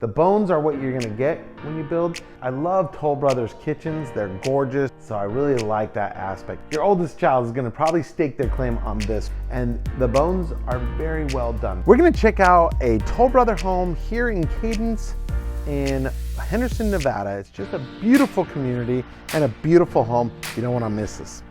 The bones are what you're gonna get when you build. I love Toll Brothers kitchens. They're gorgeous, so I really like that aspect. Your oldest child is gonna probably stake their claim on this, and the bones are very well done. We're gonna check out a Toll Brother home here in Cadence in Henderson, Nevada. It's just a beautiful community and a beautiful home. You don't wanna miss this.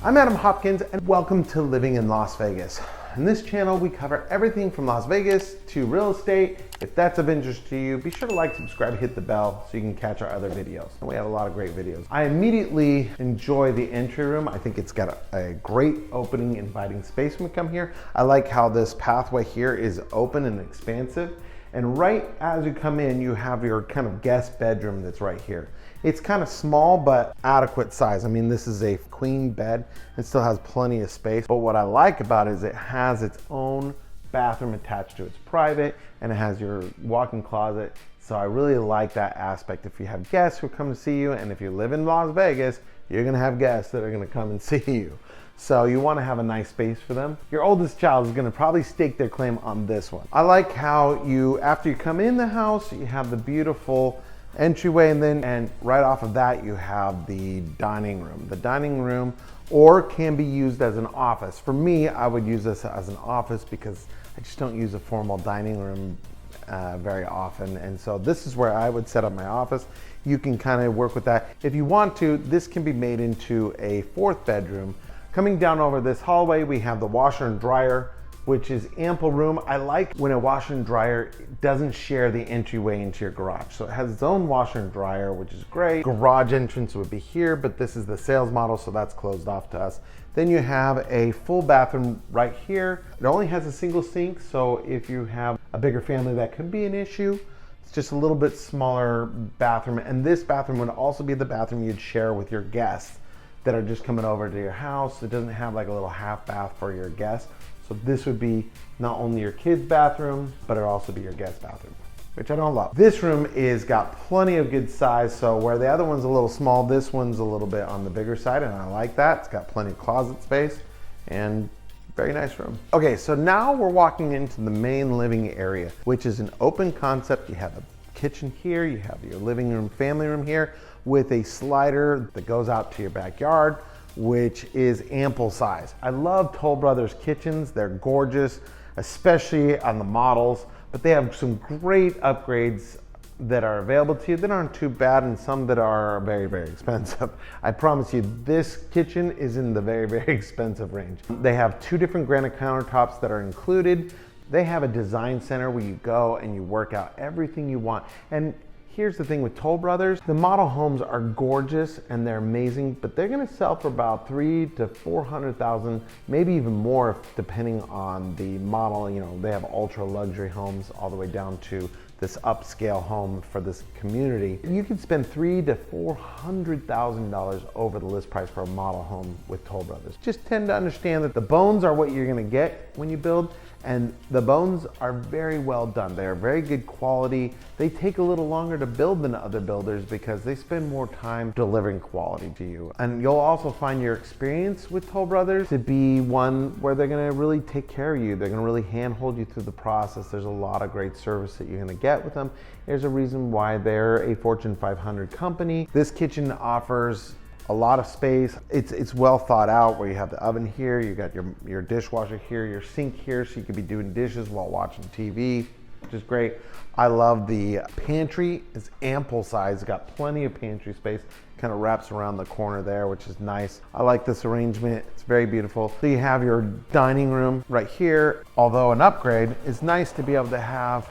I'm Adam Hopkins and welcome to Living in Las Vegas. In this channel, we cover everything from Las Vegas to real estate. If that's of interest to you, be sure to like, subscribe, hit the bell so you can catch our other videos. And we have a lot of great videos. I immediately enjoy the entry room. I think it's got a great opening, inviting space when we come here. I like how this pathway here is open and expansive. And right as you come in, you have your kind of guest bedroom that's right here. It's kind of small, but adequate size. I mean, this is a queen bed and still has plenty of space. But what I like about it is it has its own bathroom attached to it. It's private and it has your walk-in closet. So I really like that aspect. If you have guests who come to see you, and if you live in Las Vegas, you're gonna have guests that are gonna come and see you. So you wanna have a nice space for them. Your oldest child is gonna probably stake their claim on this one. I like how after you come in the house, you have the beautiful entryway, and right off of that, you have the dining room. The dining room can be used as an office. For me, I would use this as an office because I just don't use a formal dining room very often. And so this is where I would set up my office. You can kind of work with that. If you want to, this can be made into a fourth bedroom. Coming down over this hallway, we have the washer and dryer, which is ample room. I like when a washer and dryer doesn't share the entryway into your garage. So it has its own washer and dryer, which is great. Garage entrance would be here, but this is the sales model, so that's closed off to us. Then you have a full bathroom right here. It only has a single sink, so if you have a bigger family, that could be an issue. It's just a little bit smaller bathroom, and this bathroom would also be the bathroom you'd share with your guests that are just coming over to your house. It doesn't have like a little half bath for your guests. So this would be not only your kids' bathroom, but it'll also be your guest bathroom, which I don't love. This room is got plenty of good size. So where the other one's a little small, this one's a little bit on the bigger side, and I like that. It's got plenty of closet space and very nice room. Okay, so now we're walking into the main living area, which is an open concept. You have a kitchen here, you have your living room, family room here with a slider that goes out to your backyard, which is ample size. I love Toll Brothers kitchens. They're gorgeous, especially on the models, but they have some great upgrades that are available to you that aren't too bad, and some that are very, very expensive. I promise you, this kitchen is in the very, very expensive range. They have 2 different granite countertops that are included. They have a design center where you go and you work out everything you want. And here's the thing with Toll Brothers, the model homes are gorgeous and they're amazing, but they're gonna sell for about $300,000 to $400,000, maybe even more depending on the model. You know, they have ultra luxury homes all the way down to this upscale home for this community. You can spend $300,000 to $400,000 over the list price for a model home with Toll Brothers. Just tend to understand that the bones are what you're gonna get when you build, and the bones are very well done. They are very good quality. They take a little longer to build than other builders because they spend more time delivering quality to you. And you'll also find your experience with Toll Brothers to be one where they're gonna really take care of you. They're gonna really handhold you through the process. There's a lot of great service that you're gonna get with them. There's a reason why they're a Fortune 500 company. This kitchen offers a lot of space. It's well thought out, where you have the oven here, you got your dishwasher here, your sink here, so you could be doing dishes while watching TV, which is great. I love the pantry. It's ample size, it's got plenty of pantry space, kind of wraps around the corner there, which is nice. I like this arrangement, it's very beautiful. So you have your dining room right here. Although an upgrade, it's nice to be able to have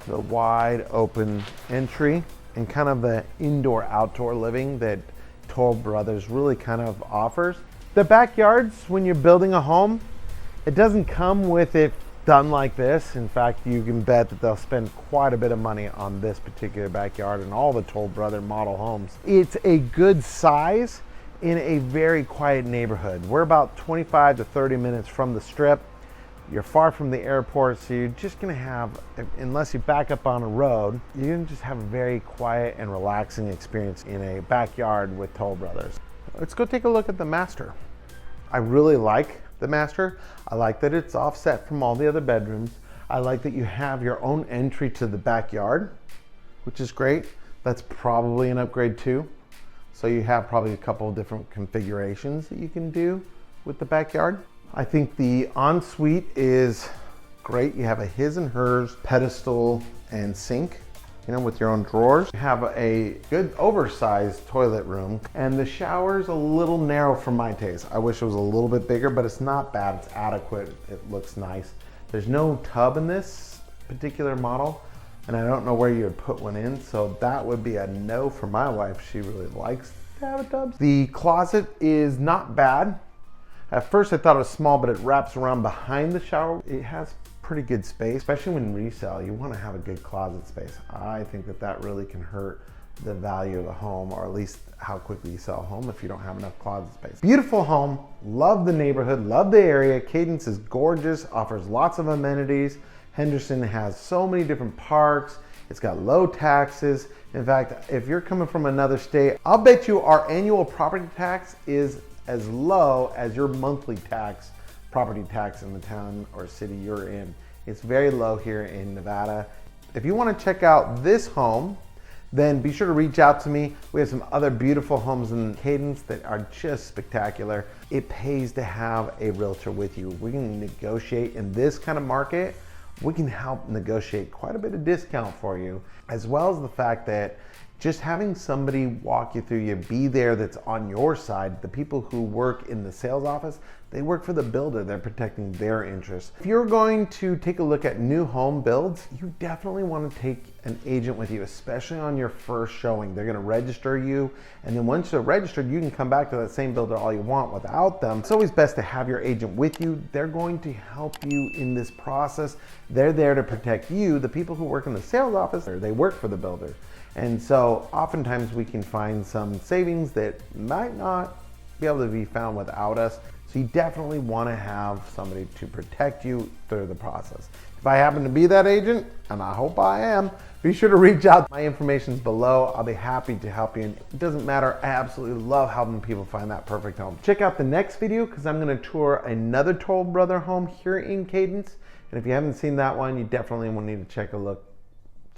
the wide open entry and kind of the indoor-outdoor living that Toll Brothers really kind of offers. The backyards, when you're building a home, it doesn't come with it done like this. In fact, you can bet that they'll spend quite a bit of money on this particular backyard and all the Toll Brother model homes. It's a good size in a very quiet neighborhood. We're about 25 to 30 minutes from the strip. You're far from the airport, so you're just gonna have, unless you back up on a road, you're gonna just have a very quiet and relaxing experience in a backyard with Toll Brothers. Let's go take a look at the master. I really like the master. I like that it's offset from all the other bedrooms. I like that you have your own entry to the backyard, which is great. That's probably an upgrade too. So you have probably a couple of different configurations that you can do with the backyard. I think the ensuite is great. You have a his and hers pedestal and sink, you know, with your own drawers. You have a good oversized toilet room, and the shower's a little narrow for my taste. I wish it was a little bit bigger, but it's not bad. It's adequate. It looks nice. There's no tub in this particular model, and I don't know where you would put one in, so that would be a no for my wife. She really likes to have a tub. The closet is not bad. At first I thought it was small, but it wraps around behind the shower. It has pretty good space, especially when resale. You want to have a good closet space. I think that that really can hurt the value of a home, or at least how quickly you sell a home if you don't have enough closet space. Beautiful home, love the neighborhood, love the area. Cadence is gorgeous, offers lots of amenities. Henderson has so many different parks. It's got low taxes. In fact, if you're coming from another state, I'll bet you our annual property tax is as low as your monthly tax, property tax in the town or city you're in. It's very low here in Nevada. If you want to check out this home, then be sure to reach out to me. We have some other beautiful homes in Cadence that are just spectacular. It pays to have a realtor with you. We can negotiate in this kind of market. We can help negotiate quite a bit of discount for you, as well as the fact that just having somebody walk you through, you be there, that's on your side. The people who work in the sales office, they work for the builder. They're protecting their interests. If you're going to take a look at new home builds, you definitely want to take an agent with you, especially on your first showing. They're going to register you, and then once you're registered, you can come back to that same builder all you want without them. It's always best to have your agent with you. They're going to help you in this process. They're there to protect you. The people who work in the sales office, they work for the builder. And so oftentimes we can find some savings that might not be able to be found without us. So you definitely want to have somebody to protect you through the process. If I happen to be that agent, and I hope I am, be sure to reach out. My information's below. I'll be happy to help you. And it doesn't matter. I absolutely love helping people find that perfect home. Check out the next video because I'm going to tour another Toll Brother home here in Cadence. And if you haven't seen that one, you definitely will need to check a look